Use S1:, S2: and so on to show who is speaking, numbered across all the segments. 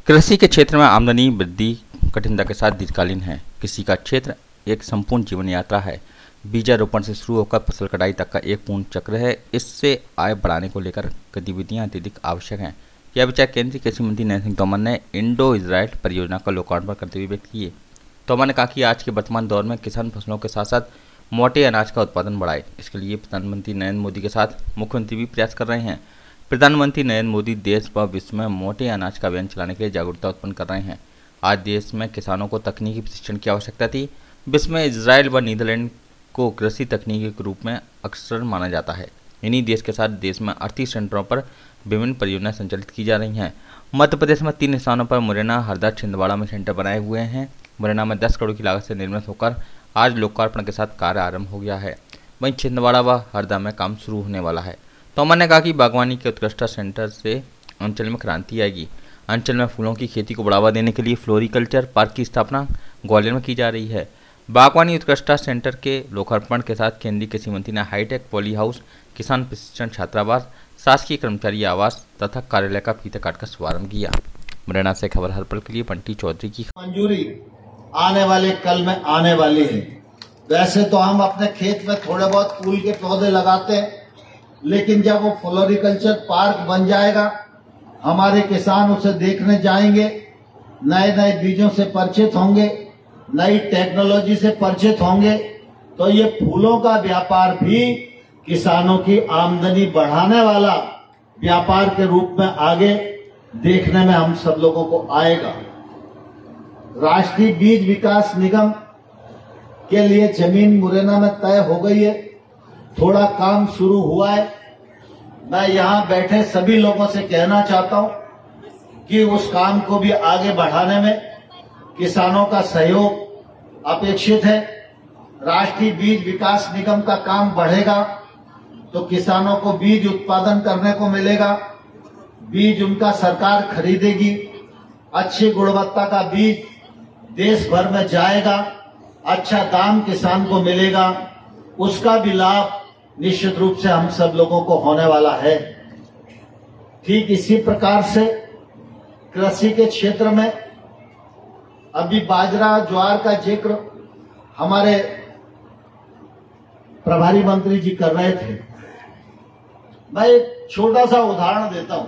S1: कृषि के क्षेत्र में आमदनी वृद्धि कठिनता के साथ दीर्घकालीन है। कृषि का क्षेत्र एक संपूर्ण जीवन यात्रा है। बीजारोपण से शुरू होकर फसल कटाई तक का एक पूर्ण चक्र है। इससे आय बढ़ाने को लेकर गतिविधियां अत्यधिक आवश्यक हैं। यह विचार केंद्रीय कृषि मंत्री नरेंद्र सिंह तोमर ने इंडो इजराइल परियोजना का लोकार्पण करते हुए व्यक्त किए। तोमर ने कहा कि आज के वर्तमान दौर में किसान फसलों के साथ साथ मोटे अनाज का उत्पादन बढ़ाए। इसके लिए प्रधानमंत्री नरेंद्र मोदी के साथ मुख्यमंत्री भी प्रयास कर रहे हैं। प्रधानमंत्री नरेंद्र मोदी देश व विश्व में मोटे अनाज का अभियान चलाने के लिए जागरूकता उत्पन्न कर रहे हैं। आज देश में किसानों को तकनीकी प्रशिक्षण की आवश्यकता थी। विश्व में इजराइल व नीदरलैंड को कृषि तकनीकी के रूप में अक्सर माना जाता है। इन्हीं देश के साथ देश में 38 सेंटरों पर विभिन्न परियोजनाएं संचालित की जा रही हैं। मध्य प्रदेश में 3 स्थानों पर मुरैना, हरदा, छिंदवाड़ा में सेंटर बनाए हुए हैं। मुरैना में 10 करोड़ की लागत से निर्मित होकर आज लोकार्पण के साथ कार्य आरंभ हो गया है। वहीं छिंदवाड़ा व हरदा में काम शुरू होने वाला है। तोमर ने कहा कि बागवानी के उत्कृष्टता सेंटर से अंचल में क्रांति आएगी। अंचल में फूलों की खेती को बढ़ावा देने के लिए फ्लोरिकल्चर पार्क की स्थापना ग्वालियर में की जा रही है। बागवानी उत्कृष्टता सेंटर के लोकार्पण के साथ केंद्रीय कृषि मंत्री ने हाईटेक पॉली हाउस, किसान प्रशिक्षण छात्रावास, शासकीय कर्मचारी आवास तथा कार्यालय का फीता काटकर शुभारंभ किया। मुरैना से खबर हर पल के लिए बंटी चौधरी की
S2: मंजूरी आने वाले कल में आने वाली है। वैसे तो हम अपने खेत में थोड़े बहुत फूल के पौधे लगाते हैं, लेकिन जब वो फ्लोरिकल्चर पार्क बन जाएगा, हमारे किसान उसे देखने जाएंगे, नए नए बीजों से परिचित होंगे, नई टेक्नोलॉजी से परिचित होंगे, तो ये फूलों का व्यापार भी किसानों की आमदनी बढ़ाने वाला व्यापार के रूप में आगे देखने में हम सब लोगों को आएगा। राष्ट्रीय बीज विकास निगम के लिए जमीन मुरैना में तय हो गई है। थोड़ा काम शुरू हुआ है। मैं यहाँ बैठे सभी लोगों से कहना चाहता हूँ कि उस काम को भी आगे बढ़ाने में किसानों का सहयोग अपेक्षित है। राष्ट्रीय बीज विकास निगम का काम बढ़ेगा तो किसानों को बीज उत्पादन करने को मिलेगा। बीज उनका सरकार खरीदेगी। अच्छी गुणवत्ता का बीज देश भर में जाएगा। अच्छा दाम किसान को मिलेगा। उसका भी लाभ निश्चित रूप से हम सब लोगों को होने वाला है। ठीक इसी प्रकार से कृषि के क्षेत्र में अभी बाजरा, ज्वार का जिक्र हमारे प्रभारी मंत्री जी कर रहे थे। मैं एक छोटा सा उदाहरण देता हूं।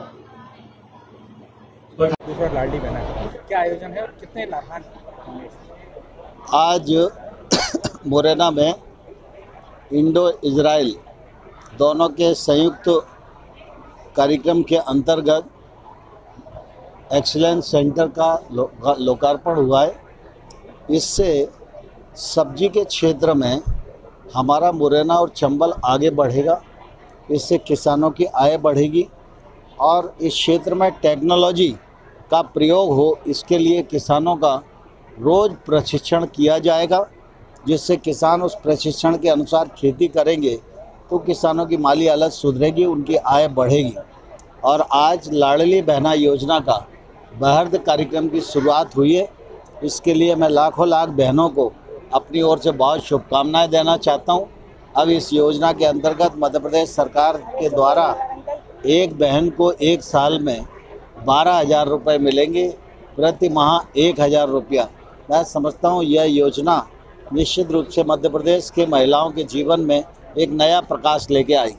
S3: दूसरा लाडली बहना क्या आयोजन है और कितने लाभान्वित होंगे?
S2: आज मुरैना में इंडो इजराइल दोनों के संयुक्त कार्यक्रम के अंतर्गत एक्सीलेंस सेंटर का लोकार्पण हुआ है। इससे सब्जी के क्षेत्र में हमारा मुरैना और चंबल आगे बढ़ेगा। इससे किसानों की आय बढ़ेगी और इस क्षेत्र में टेक्नोलॉजी का प्रयोग हो, इसके लिए किसानों का रोज़ प्रशिक्षण किया जाएगा। जिससे किसान उस प्रशिक्षण के अनुसार खेती करेंगे तो किसानों की माली हालत सुधरेगी, उनकी आय बढ़ेगी। और आज लाडली बहना योजना का बृहद कार्यक्रम की शुरुआत हुई है। इसके लिए मैं लाखों लाख बहनों को अपनी ओर से बहुत शुभकामनाएं देना चाहता हूं। अब इस योजना के अंतर्गत मध्य प्रदेश सरकार के द्वारा एक बहन को एक साल में 12,000 रुपये मिलेंगे, प्रति माह 1,000 रुपया। मैं समझता हूं यह योजना निश्चित रूप से मध्य प्रदेश के महिलाओं के जीवन में एक नया प्रकाश लेके आएगी।